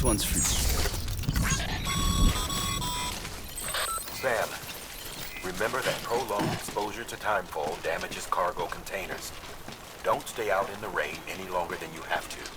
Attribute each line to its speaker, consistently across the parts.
Speaker 1: This one's for
Speaker 2: Sam, remember that prolonged exposure to timefall damages cargo containers. Don't stay out in the rain any longer than you have to.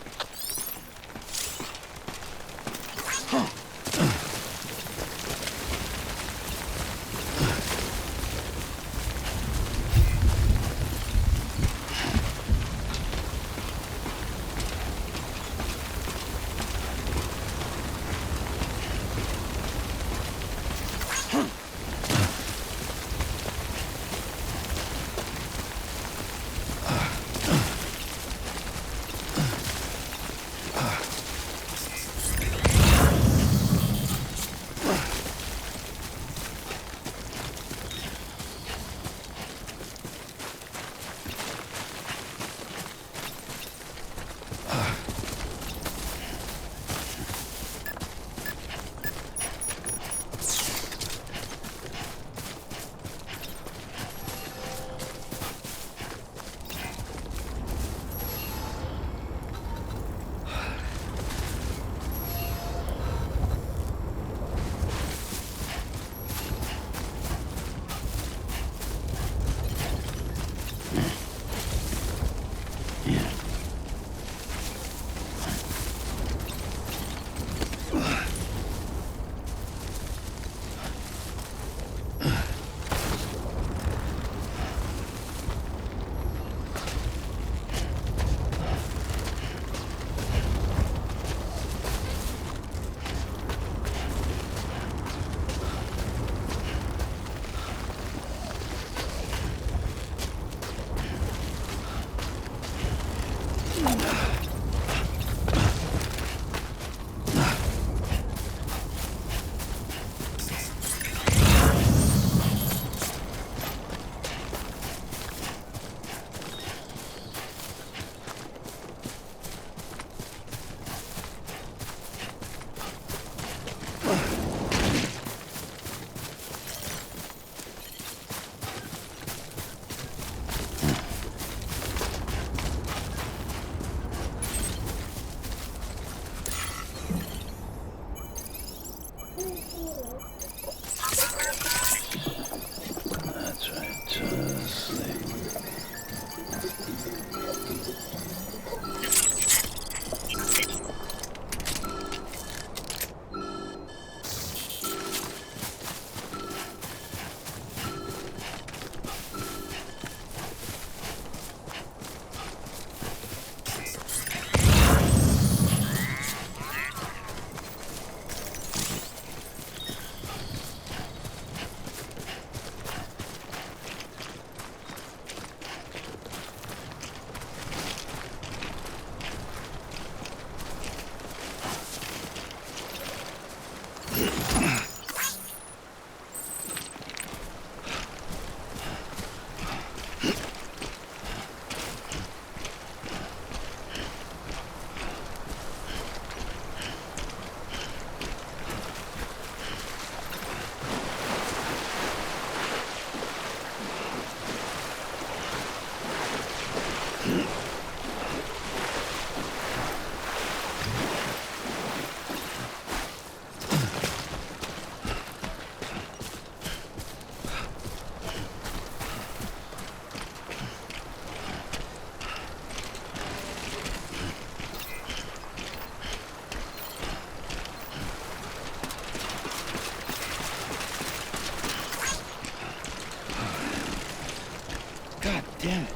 Speaker 1: Damn it.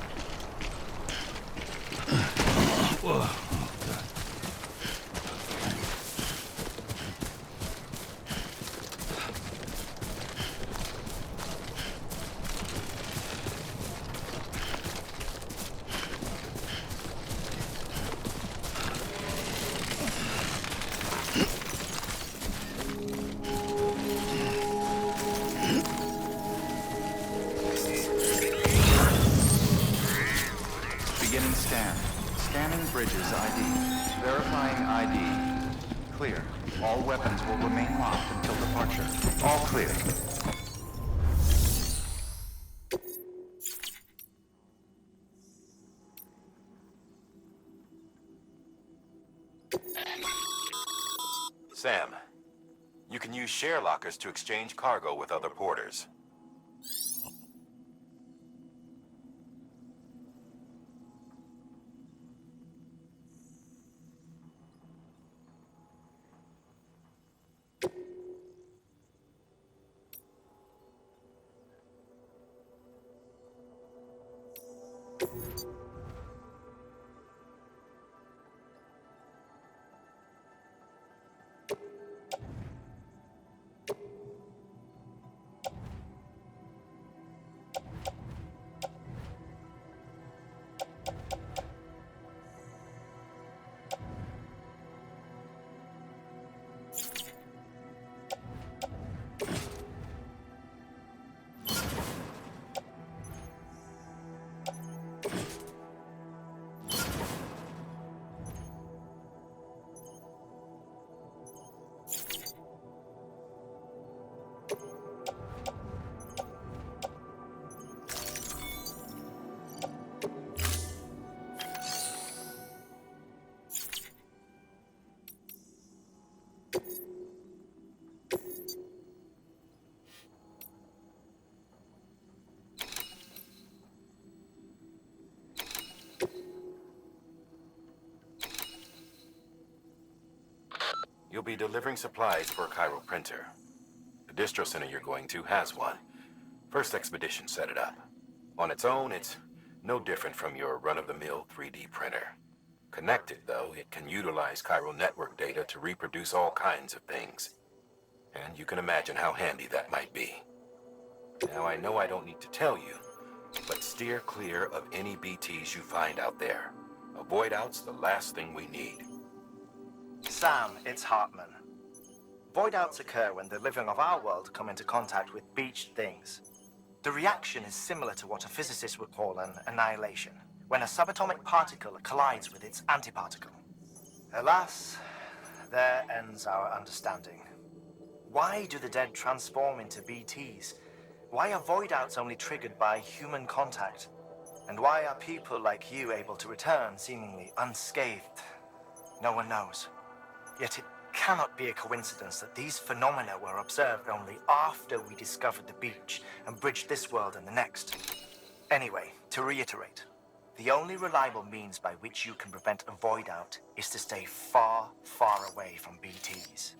Speaker 1: Whoa.
Speaker 3: Beginning scan. Scanning bridges ID. Verifying ID. Clear. All weapons will remain locked until departure. All clear.
Speaker 2: Sam, you can use share lockers to exchange cargo with other porters. You'll be delivering supplies for a Cairo printer. The distro center you're going to has one. First expedition set it up. On its own, it's no different from your run-of-the-mill 3D printer. Connected, though, it can utilize Cairo network data to reproduce all kinds of things. And you can imagine how handy that might be. Now, I know I don't need to tell you, but steer clear of any BTs you find out there. Avoid out's the last thing we need.
Speaker 4: Sam, it's Hartman. Void outs occur when the living of our world come into contact with beached things. The reaction is similar to what a physicist would call an annihilation, when a subatomic particle collides with its antiparticle. Alas, there ends our understanding. Why do the dead transform into BTs? Why are void outs only triggered by human contact? And why are people like you able to return seemingly unscathed? No one knows. Yet it cannot be a coincidence that these phenomena were observed only after we discovered the beach and bridged this world and the next. Anyway, to reiterate, the only reliable means by which you can prevent a void out is to stay far, far away from BTs.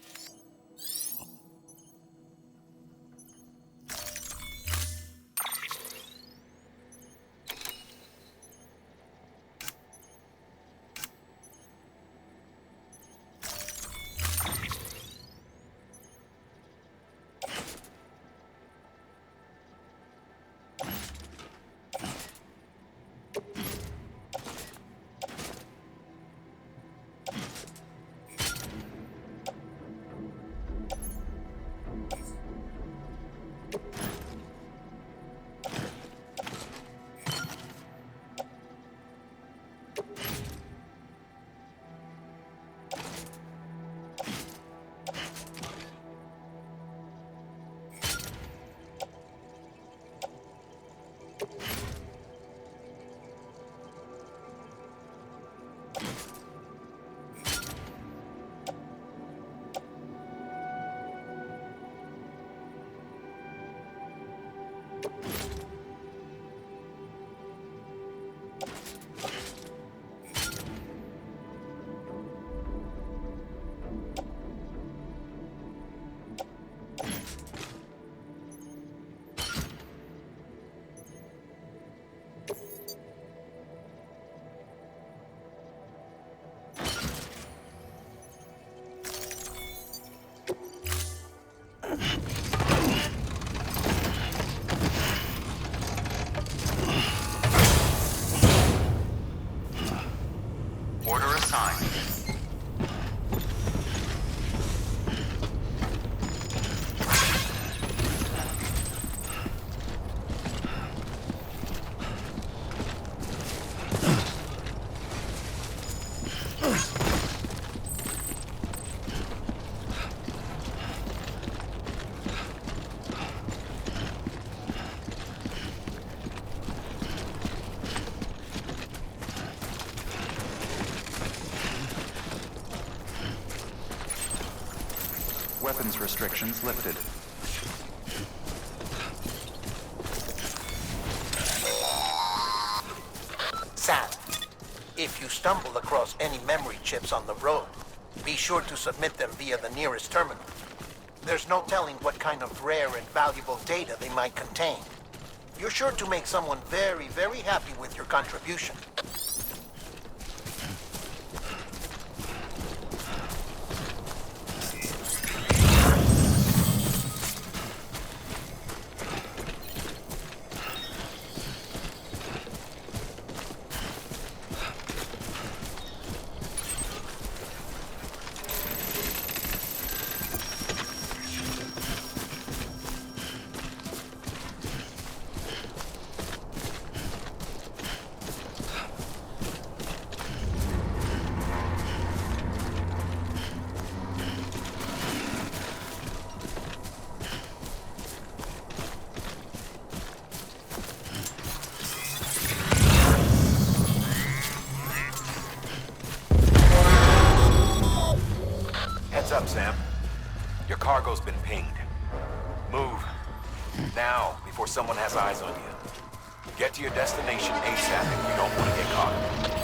Speaker 3: weapons restrictions lifted.
Speaker 5: Sam, if you stumble across any memory chips on the road, be sure to submit them via the nearest terminal. There's no telling what kind of rare and valuable data they might contain. You're sure to make someone very, very happy with your contribution.
Speaker 2: Heads up, Sam. Your cargo's been pinged. Move. Now, before someone has eyes on you. Get to your destination ASAP if you don't want to get caught.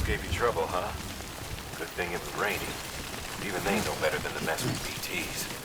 Speaker 2: Gave you trouble, huh? Good thing it was raining. Even they know better than to mess with BTs.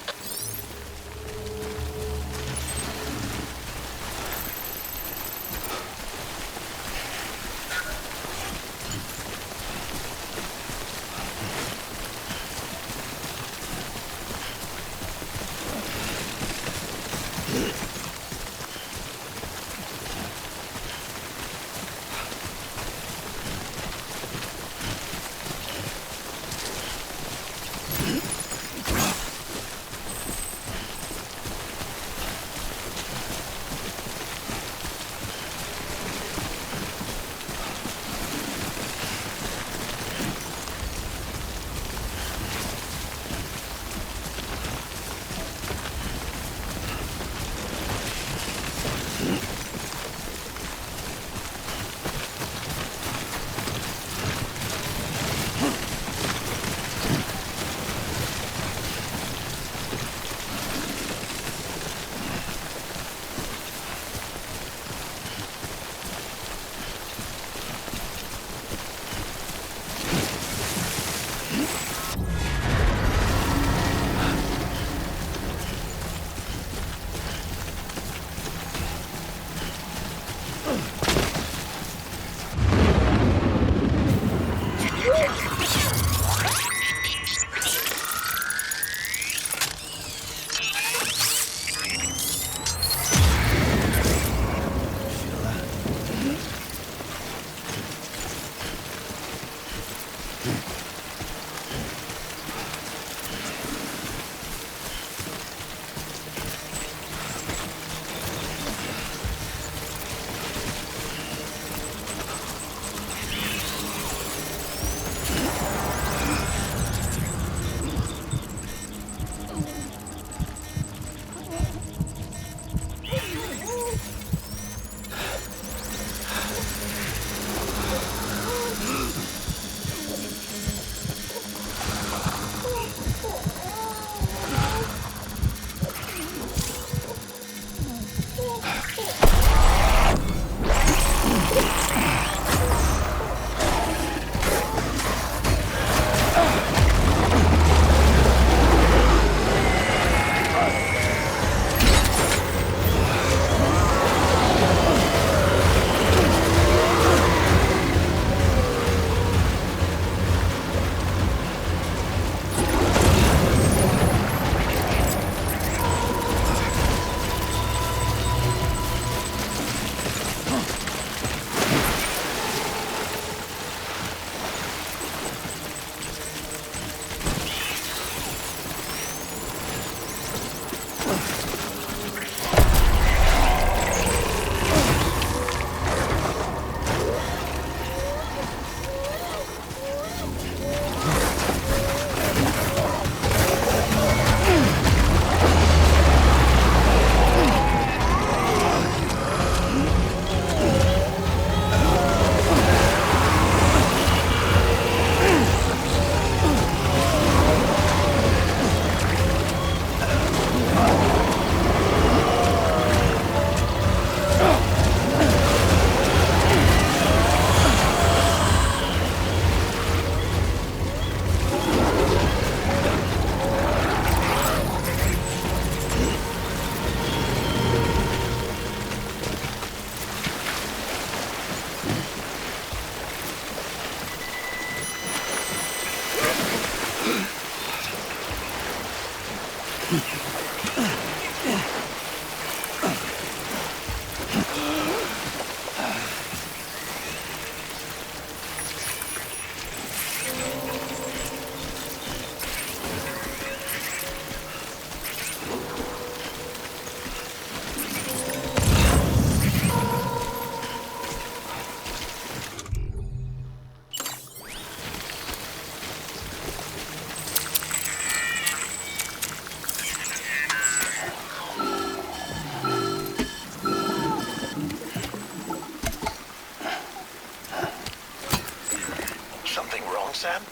Speaker 5: Something wrong, Sam?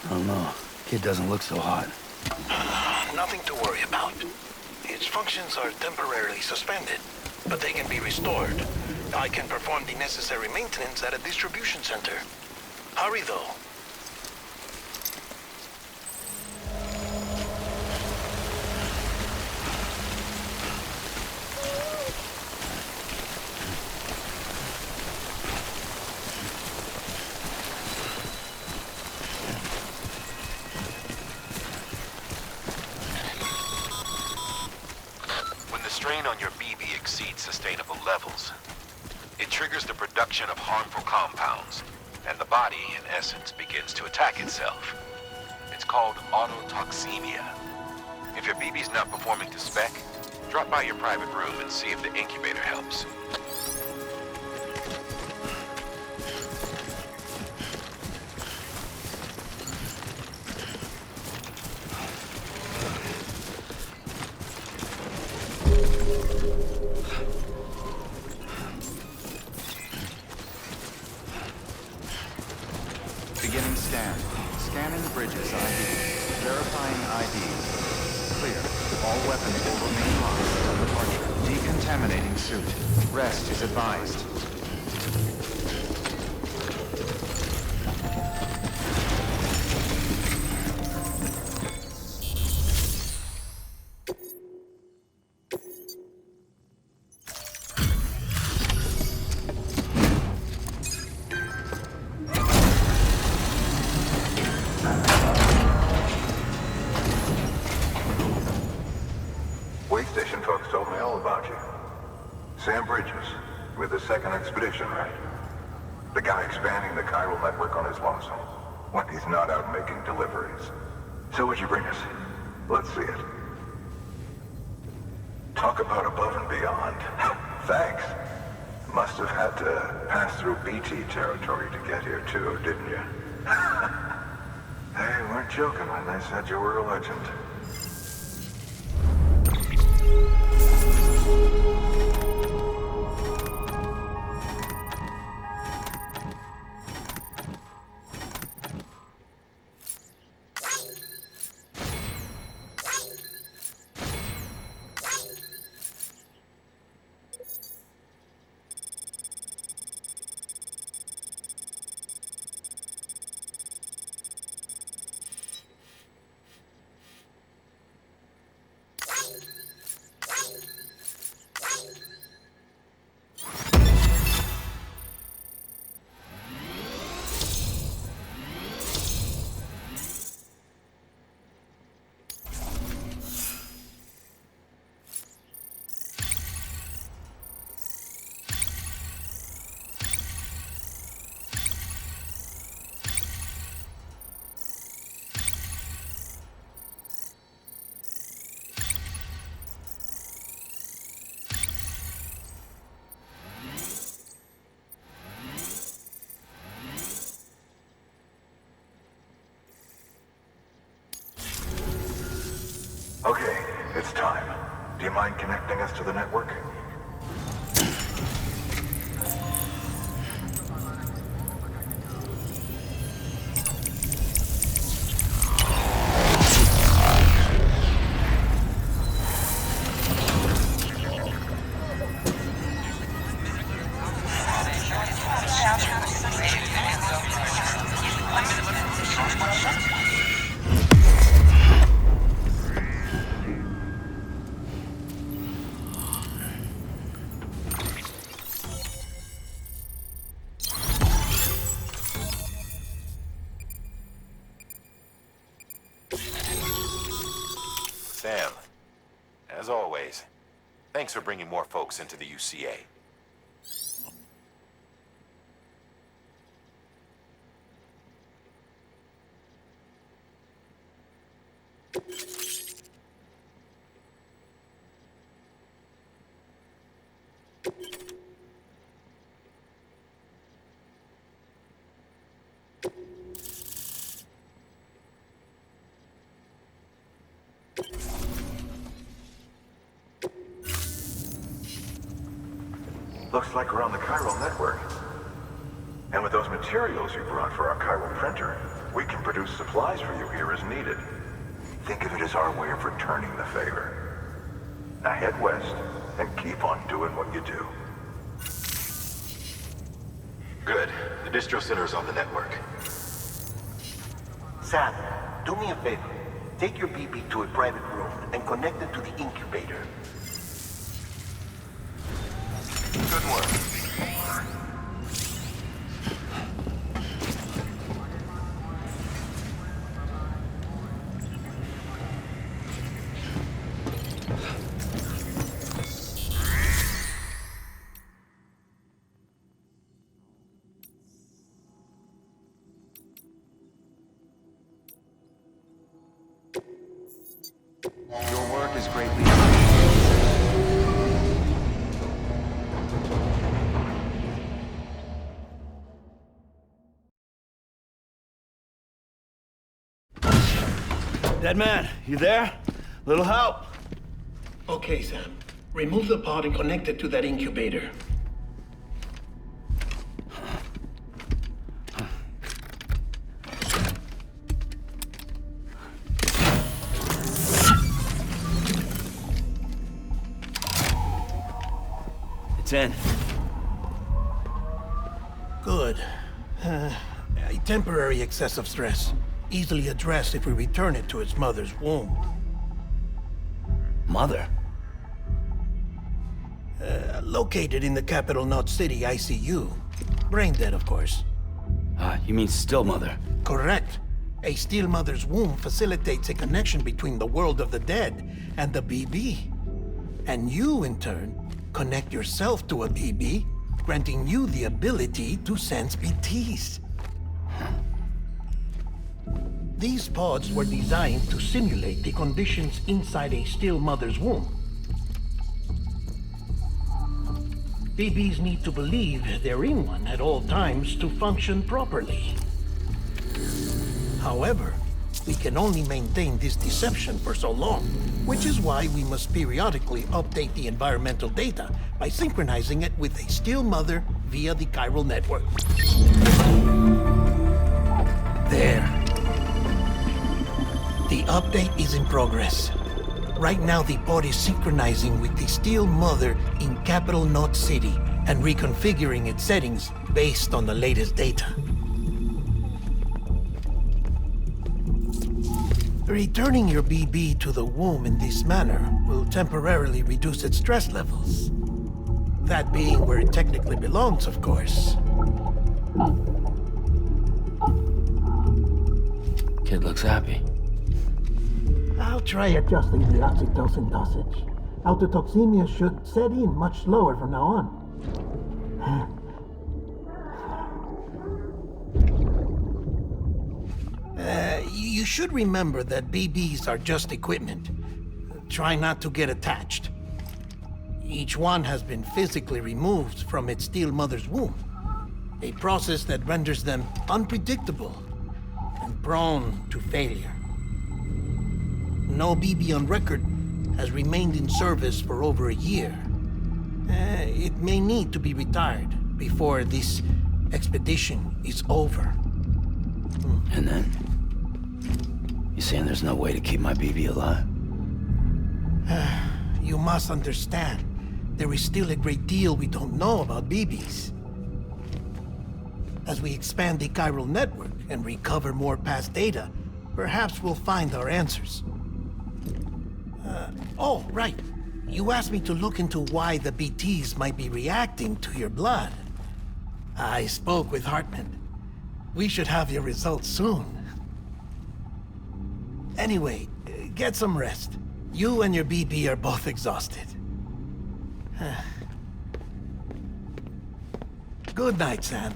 Speaker 1: I don't know. Kid doesn't look so hot.
Speaker 5: Nothing to worry about. Its functions are temporarily suspended, but they can be restored. I can perform the necessary maintenance at a distribution center. Hurry, though.
Speaker 2: When the strain on your BB exceeds sustainable levels, it triggers the production of harmful compounds, and the body, in essence, begins to attack itself. It's called autotoxemia. If your BB's not performing to spec, drop by your private room and see if the incubator helps.
Speaker 3: Beginning scan. Scanning bridges ID. Verifying ID. Clear. All weapons will remain locked until departure. Decontaminating suit. Rest is advised.
Speaker 6: Way station folks told me all about you. Sam Bridges, with the second expedition, right? The guy expanding the chiral network on his lonesome. When he's not out making deliveries. So what'd you bring us? Let's see it. Talk about above and beyond. Thanks. Must have had to pass through BT territory to get here too, didn't you? They weren't joking when they said you were a legend. Okay, it's time. Do you mind connecting us to the network?
Speaker 2: Sam, as always, thanks for bringing more folks into the UCA.
Speaker 6: Looks like we're on the chiral network. And with those materials you brought for our chiral printer, we can produce supplies for you here as needed. Think of it as our way of returning the favor. Now head west and keep on doing what you do.
Speaker 2: Good. The distro center's on the network.
Speaker 5: Sam, do me a favor. Take your BB to a private room and connect it to the incubator. Good work.
Speaker 3: Your work is greatly appreciated.
Speaker 1: Dead man, you there? Little help?
Speaker 7: Okay, Sam. Remove the pod and connect it to that incubator.
Speaker 1: It's in.
Speaker 7: Good. A temporary excessive stress. Easily addressed if we return it to its mother's womb.
Speaker 1: Mother?
Speaker 7: Located in the capital Knot City ICU. Brain dead, of course.
Speaker 1: You mean Stillmother?
Speaker 7: Correct. A Stillmother's womb facilitates a connection between the world of the dead and the BB. And you, in turn, connect yourself to a BB, granting you the ability to sense BTs. These pods were designed to simulate the conditions inside a still mother's womb. BBs need to believe they're in one at all times to function properly. However, we can only maintain this deception for so long, which is why we must periodically update the environmental data by synchronizing it with a still mother via the chiral network. There. The update is in progress. Right now, the pod is synchronizing with the Still Mother in capital Knot City and reconfiguring its settings based on the latest data. Returning your BB to the womb in this manner will temporarily reduce its stress levels. That being where it technically belongs, of course.
Speaker 1: Kid looks happy.
Speaker 7: I'll try adjusting the oxytocin dosage. Autotoxemia should set in much slower from now on. You should remember that BBs are just equipment. Try not to get attached. Each one has been physically removed from its still mother's womb. A process that renders them unpredictable and prone to failure. No BB on record has remained in service for over a year. It may need to be retired before this expedition is over.
Speaker 1: And then? You saying there's no way to keep my BB alive?
Speaker 7: You must understand, there is still a great deal we don't know about BBs. As we expand the chiral network and recover more past data, perhaps we'll find our answers. Oh, right. You asked me to look into why the BTs might be reacting to your blood. I spoke with Hartman. We should have your results soon. Anyway, get some rest. You and your BB are both exhausted. Good night, Sam.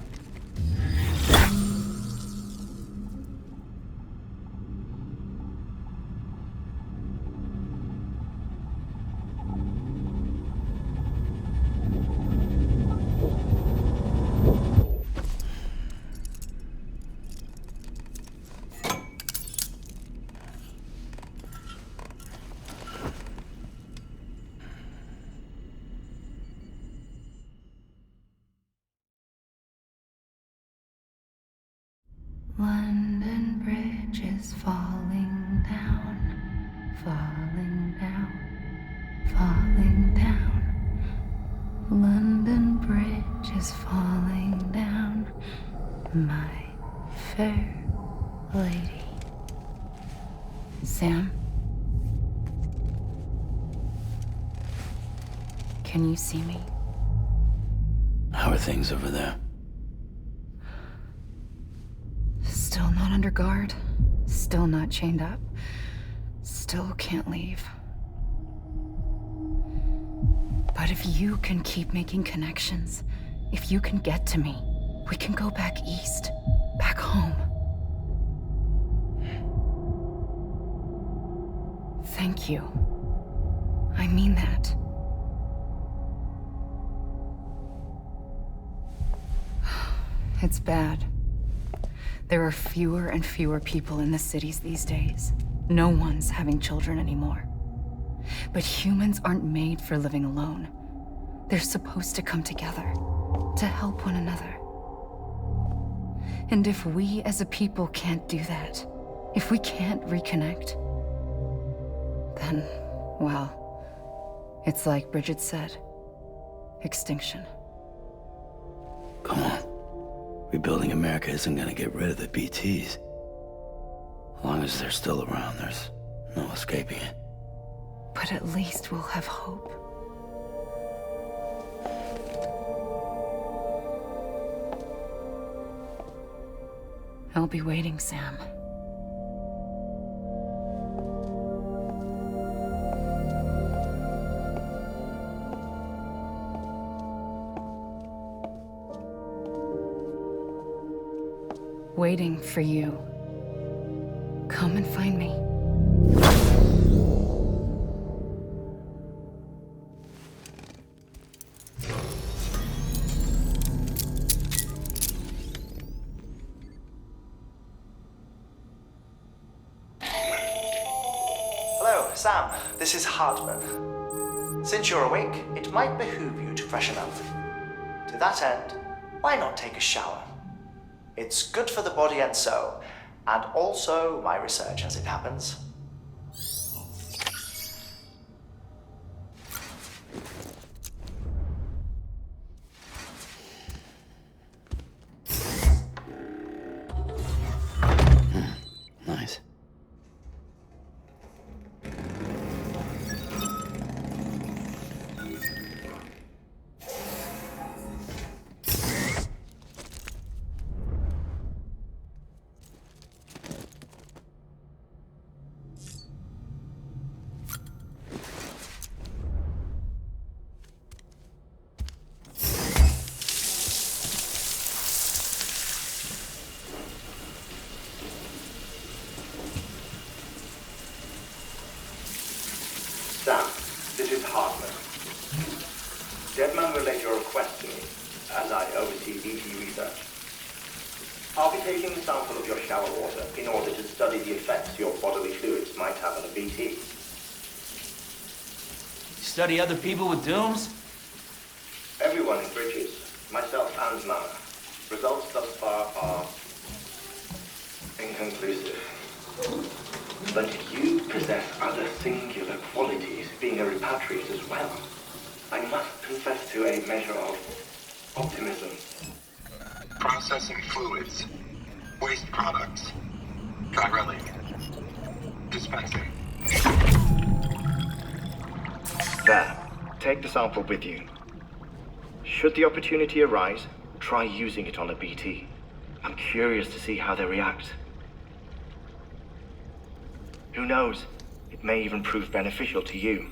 Speaker 8: London Bridge is falling down, falling down, falling down. London Bridge is falling down, my fair lady. Sam? Can you see me?
Speaker 1: How are things over there?
Speaker 8: Still not under guard. Still not chained up. Still can't leave. But if you can keep making connections, if you can get to me, we can go back east. Back home. Thank you. I mean that. It's bad. There are fewer and fewer people in the cities these days. No one's having children anymore. But humans aren't made for living alone. They're supposed to come together, to help one another. And if we as a people can't do that, if we can't reconnect, then, well, it's like Bridget said, extinction.
Speaker 1: Come on. Rebuilding America isn't gonna get rid of the BTs. As long as they're still around, there's no escaping it.
Speaker 8: But at least we'll have hope. I'll be waiting, Sam. Waiting for you. Come and find me.
Speaker 4: Hello, Sam. This is Hartman. Since you're awake, it might behoove you to freshen up. To that end, why not take a shower? It's good for the body and soul, and also my research as it happens.
Speaker 1: Nice.
Speaker 9: Sam, this is Hartman. Deadman relayed your request to me, as I oversee BT research. I'll be taking a sample of your shower water in order to study the effects your bodily fluids might have on a BT.
Speaker 10: Study other people with dooms?
Speaker 9: Everyone in Bridges, myself and Mana. Results thus far are inconclusive. But you possess other singular qualities, being a repatriate as well. I must confess to a measure of optimism.
Speaker 6: Processing fluids. Waste products. Drilling. Dispensing.
Speaker 9: There. Take the sample with you. Should the opportunity arise, try using it on a BT. I'm curious to see how they react. Who knows? It may even prove beneficial to you.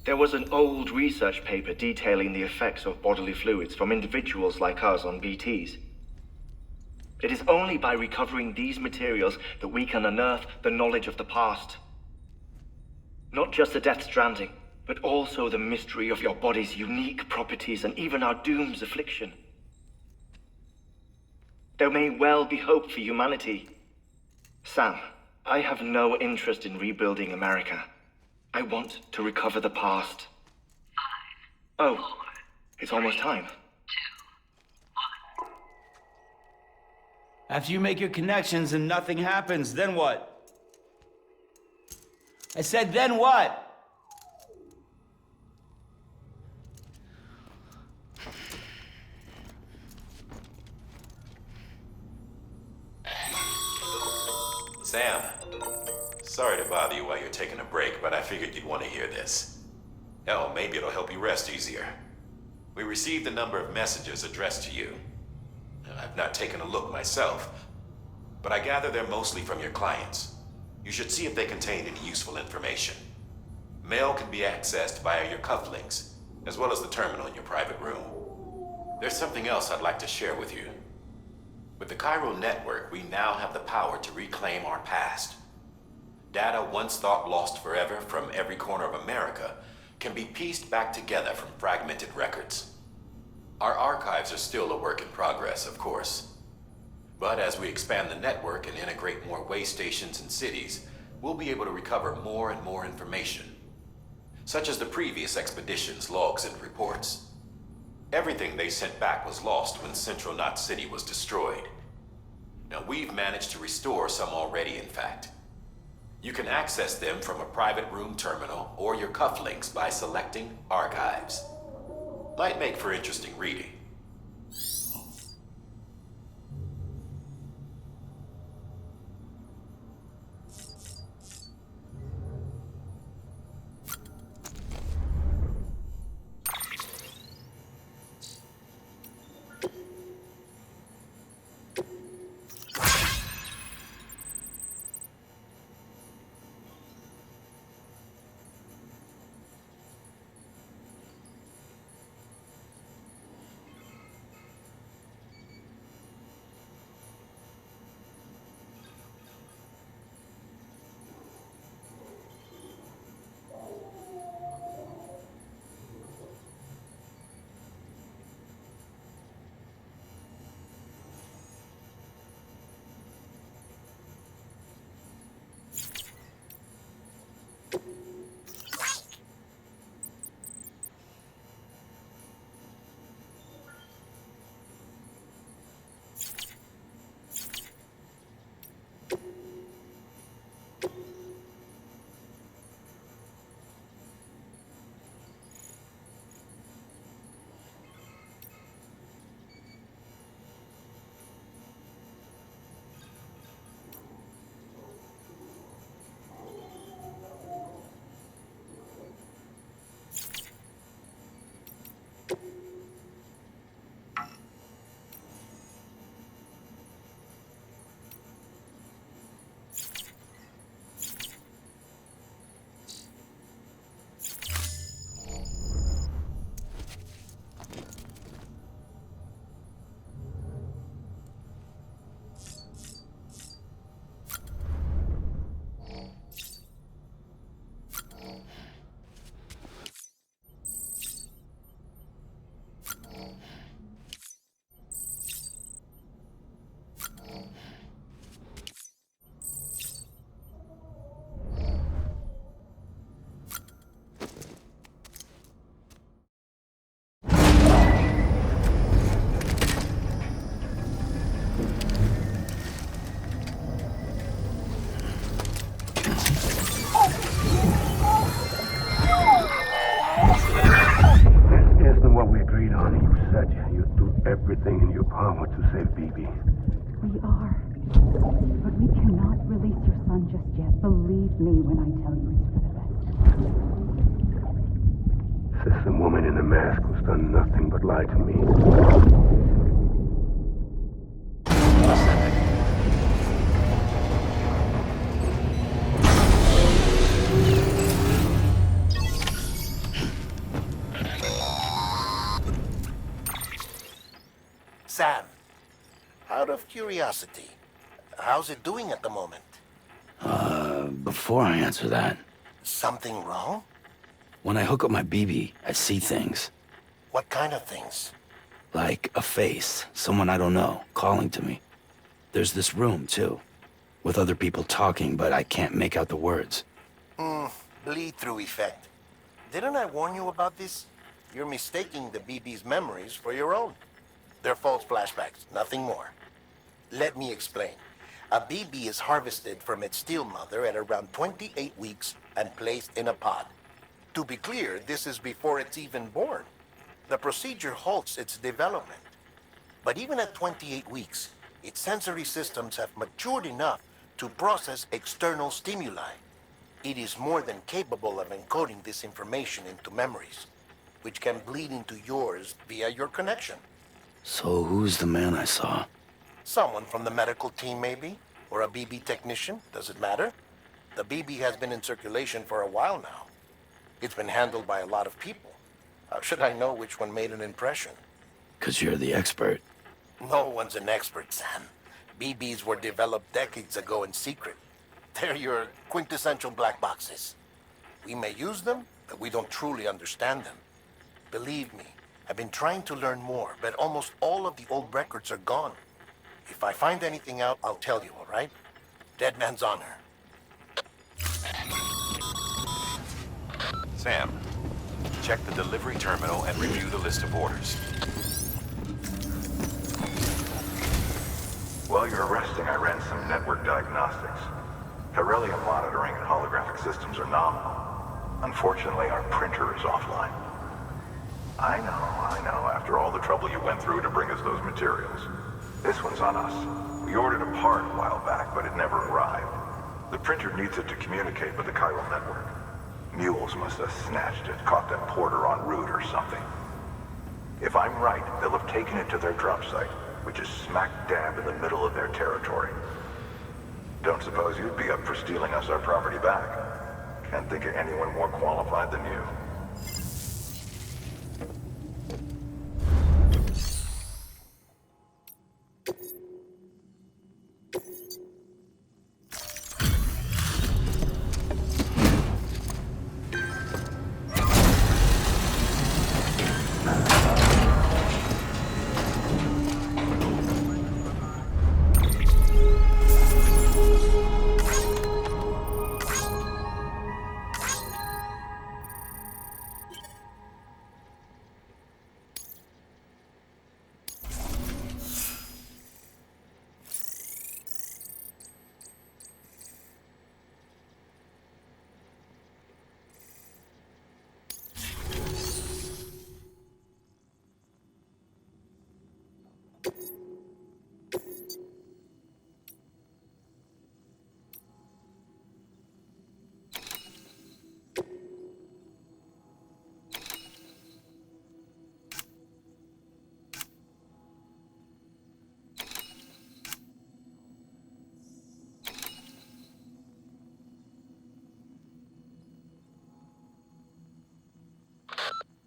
Speaker 9: There was an old research paper detailing the effects of bodily fluids from individuals like us on BTs. It is only by recovering these materials that we can unearth the knowledge of the past. Not just the Death Stranding, but also the mystery of your body's unique properties and even our doom's affliction. There may well be hope for humanity. Sam, I have no interest in rebuilding America. I want to recover the past. 5, 4, it's almost time.
Speaker 8: 2, 1.
Speaker 10: After you make your connections and nothing happens, then what? I said, then what?
Speaker 2: Sam, sorry to bother you while you're taking a break, but I figured you'd want to hear this. Hell, maybe it'll help you rest easier. We received a number of messages addressed to you. I've not taken a look myself, but I gather they're mostly from your clients. You should see if they contain any useful information. Mail can be accessed via your cufflinks, as well as the terminal in your private room. There's something else I'd like to share with you. With the Cairo network, we now have the power to reclaim our past. Data once thought lost forever from every corner of America can be pieced back together from fragmented records. Our archives are still a work in progress, of course. But as we expand the network and integrate more way stations and cities, we'll be able to recover more and more information, such as the previous expedition's logs and reports. Everything they sent back was lost when Central Knot City was destroyed. Now we've managed to restore some already, in fact. You can access them from a private room terminal or your cufflinks by selecting Archives. Might make for interesting reading.
Speaker 6: Everything in your power to save BB.
Speaker 8: We are. But we cannot release your son just yet. Believe me when I tell you it's for the best.
Speaker 6: Says the woman in the mask who's done nothing but lie to me.
Speaker 5: Sam, out of curiosity, how's it doing at the moment?
Speaker 1: Before I answer that,
Speaker 5: Something wrong?
Speaker 1: when I hook up my BB, I see things.
Speaker 5: What kind of things?
Speaker 1: Like a face, someone I don't know, calling to me. There's this room, too, with other people talking, but I can't make out the words.
Speaker 5: Bleed-through effect. Didn't I warn you about this? You're mistaking the BB's memories for your own. They're false flashbacks, nothing more. Let me explain. A BB is harvested from its Stillmother at around 28 weeks and placed in a pod. To be clear, this is before it's even born. The procedure halts its development. But even at 28 weeks, its sensory systems have matured enough to process external stimuli. It is more than capable of encoding this information into memories, which can bleed into yours via your connection.
Speaker 1: So who's the man I saw?
Speaker 5: Someone from the medical team, maybe? Or a BB technician? Does it matter? The BB has been in circulation for a while now. It's been handled by a lot of people. How should I know which one made an impression?
Speaker 1: 'Cause you're the expert.
Speaker 5: No one's an expert, Sam. BBs were developed decades ago in secret. They're your quintessential black boxes. We may use them, but we don't truly understand them. Believe me, I've been trying to learn more, but almost all of the old records are gone. If I find anything out, I'll tell you, all right? Dead man's honor.
Speaker 2: Sam, check the delivery terminal and review the list of orders.
Speaker 6: While you're resting, I ran some network diagnostics. Beryllium monitoring and holographic systems are nominal. Unfortunately, our printer is offline. I know, after all the trouble you went through to bring us those materials. This one's on us. We ordered a part a while back, but it never arrived. The printer needs it to communicate with the chiral network. Mules must have snatched it, caught that porter en route or something. If I'm right, they'll have taken it to their drop site, which is smack dab in the middle of their territory. Don't suppose you'd be up for stealing us our property back? Can't think of anyone more qualified than you.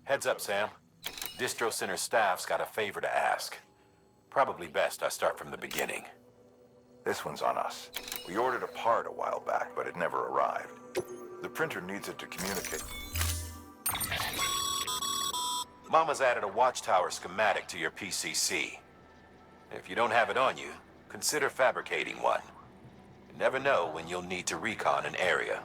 Speaker 2: Heads up, Sam. Distro Center staff's got a favor to ask. Probably best I start from the beginning.
Speaker 6: This one's on us. We ordered a part a while back, but it never arrived. The printer needs it to communicate.
Speaker 2: Mama's added a watchtower schematic to your PCC. If you don't have it on you, consider fabricating one. You never know when you'll need to recon an area.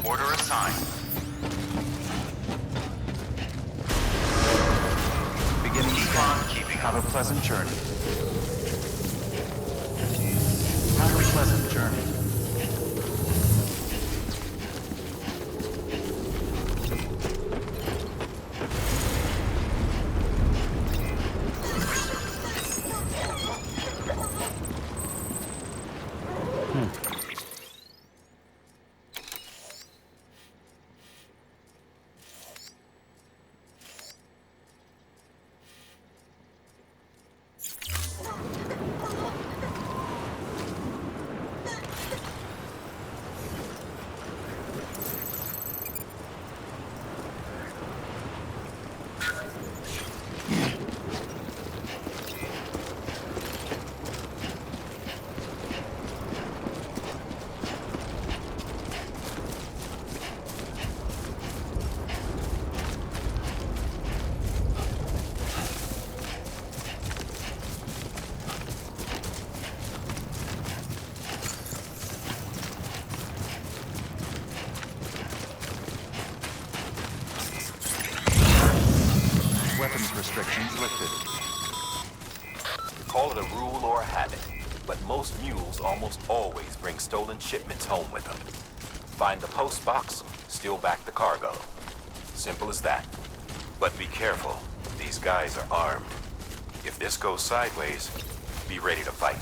Speaker 3: Order assigned. Beginning decon, keeping. Have a pleasant journey. Have a pleasant journey. restrictions lifted.
Speaker 2: Call it a rule or a habit, but most mules almost always bring stolen shipments home with them. Find the post box, steal back the cargo. Simple as that. But be careful. These guys are armed. If this goes sideways, be ready to fight.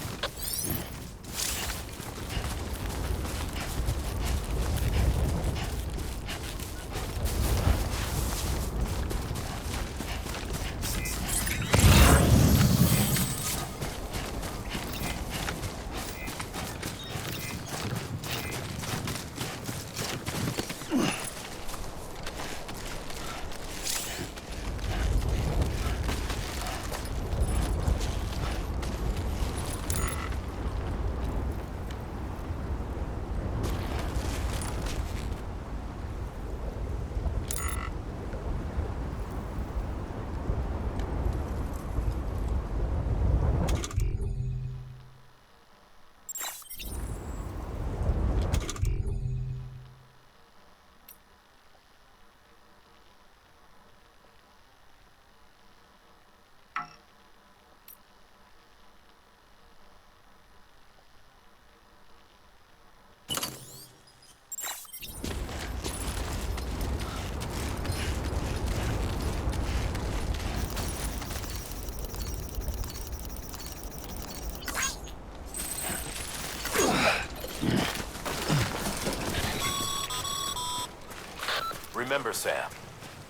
Speaker 2: Remember, Sam,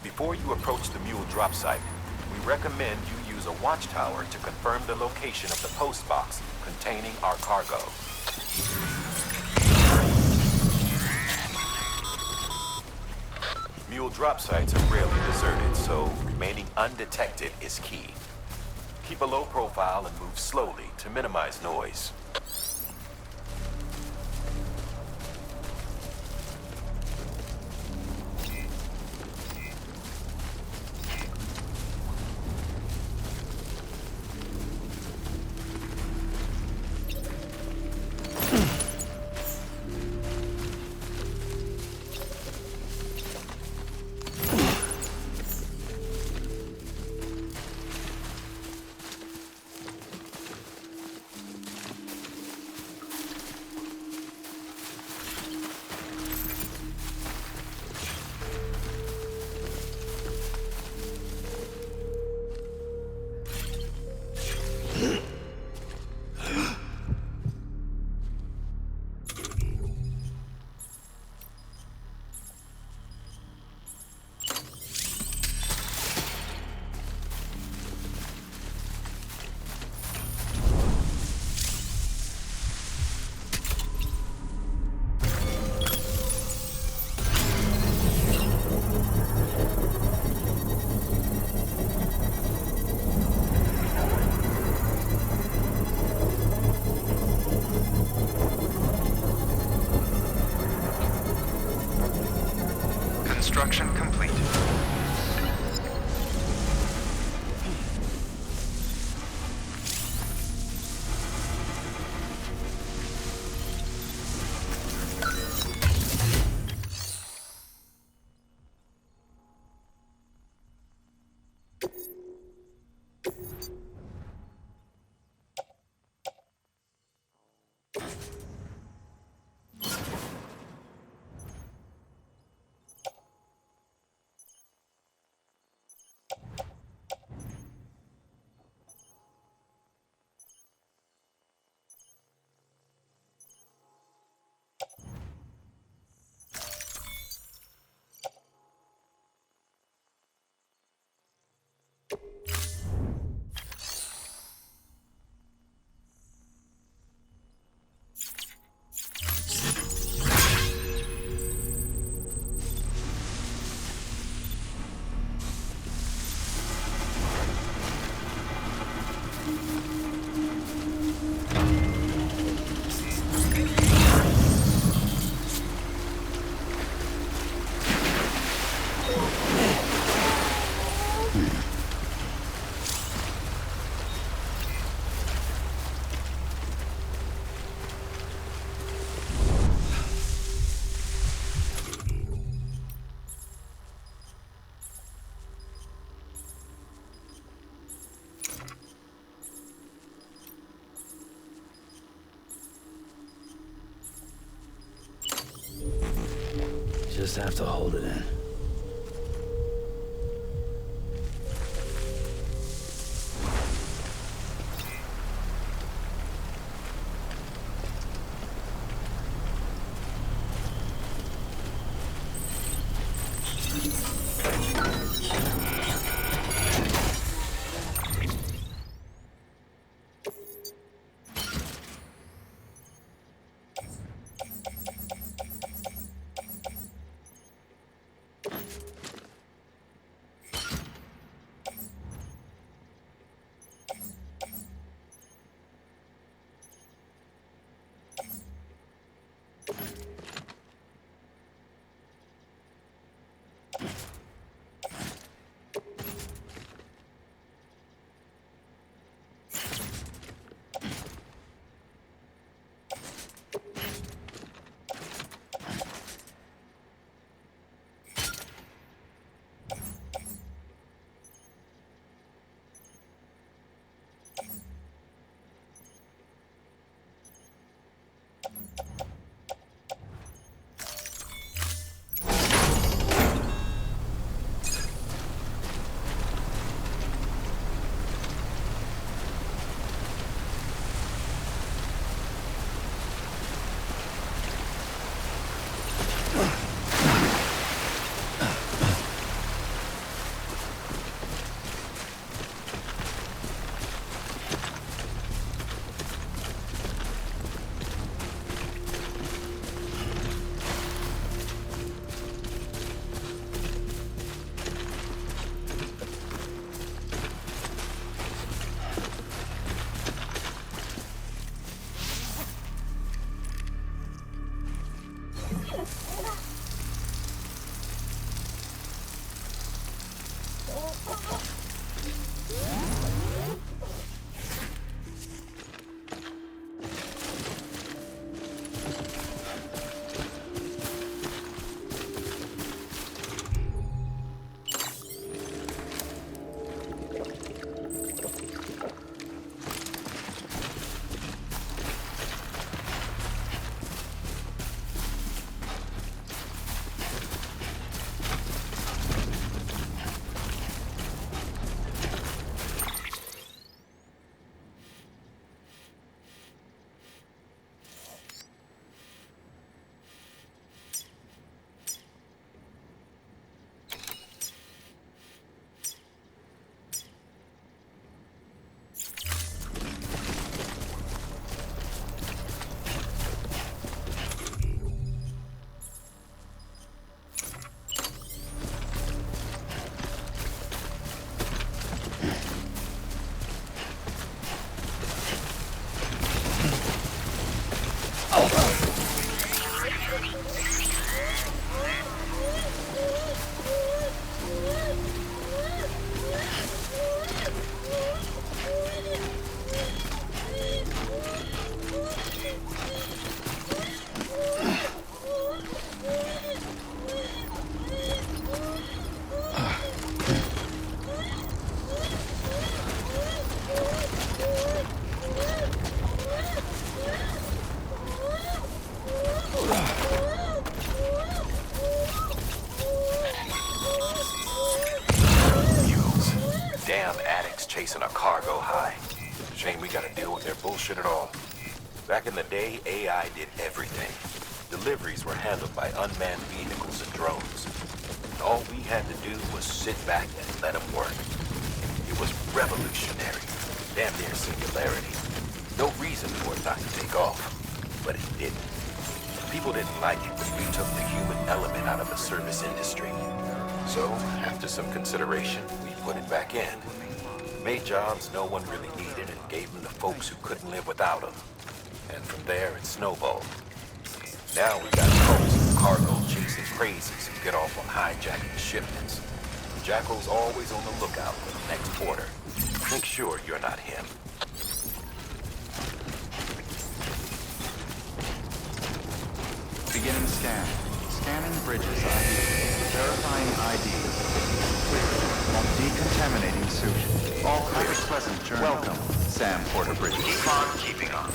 Speaker 2: before you approach the mule drop site, we recommend you use a watchtower to confirm the location of the post box containing our cargo. Mule drop sites are rarely deserted, so remaining undetected is key. Keep a low profile and move slowly to minimize noise.
Speaker 3: Construction complete.
Speaker 1: just have to hold it in.
Speaker 2: chasing a cargo high. Shame we gotta deal with their bullshit at all. Back in the day, AI did everything. Deliveries were handled by unmanned vehicles and drones. And all we had to do was sit back and let them work. It was revolutionary. Damn near singularity. No reason for it not to take off. But it didn't. People didn't like it when we took the human element out of the service industry. So, after some consideration, we put it back in. Made jobs no one really needed and gave them to folks who couldn't live without them. And from there, it snowballed. Now we got cults of cargo chasing crazies who get off on hijacking shipments. Jackal's always on the lookout for the next order. Make sure you're not him.
Speaker 3: Beginning scan. Scanning bridges ID. Verifying ID. Clear. Decontaminating suit. All clear. Have a pleasant journey. Welcome, Sam Porter Bridges.
Speaker 5: Keep on keeping on.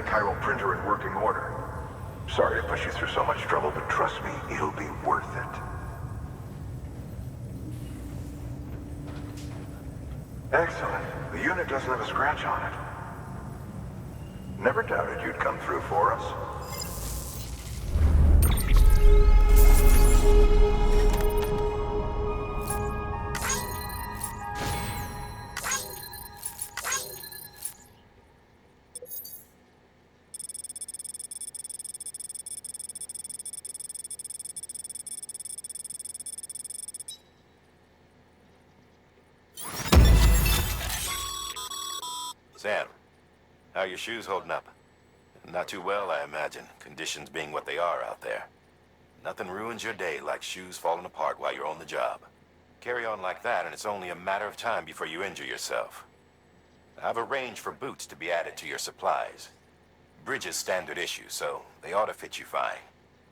Speaker 6: chiral printer in working order. Sorry to push you through so much trouble, but trust me, it'll be worth it. Excellent. The unit doesn't have a scratch on it. Never doubted you'd come through for us.
Speaker 2: Sam, how are your shoes holding up? Not too well, I imagine, conditions being what they are out there. Nothing ruins your day like shoes falling apart while you're on the job. Carry on like that, and it's only a matter of time before you injure yourself. I've arranged for boots to be added to your supplies. Bridges standard issue, so they ought to fit you fine.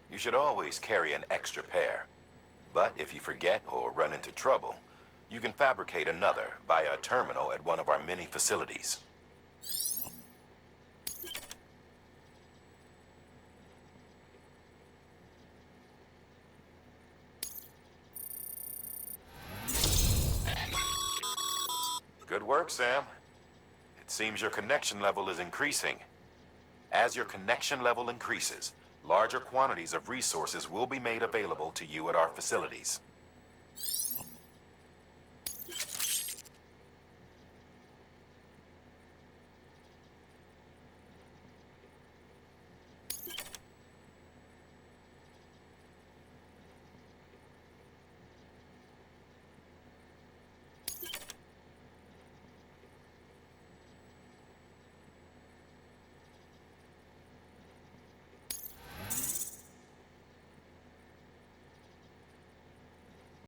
Speaker 2: You should always carry an extra pair. But if you forget or run into trouble, you can fabricate another via a terminal at one of our many facilities. Good work, Sam. It seems your connection level is increasing. As your connection level increases, larger quantities of resources will be made available to you at our facilities.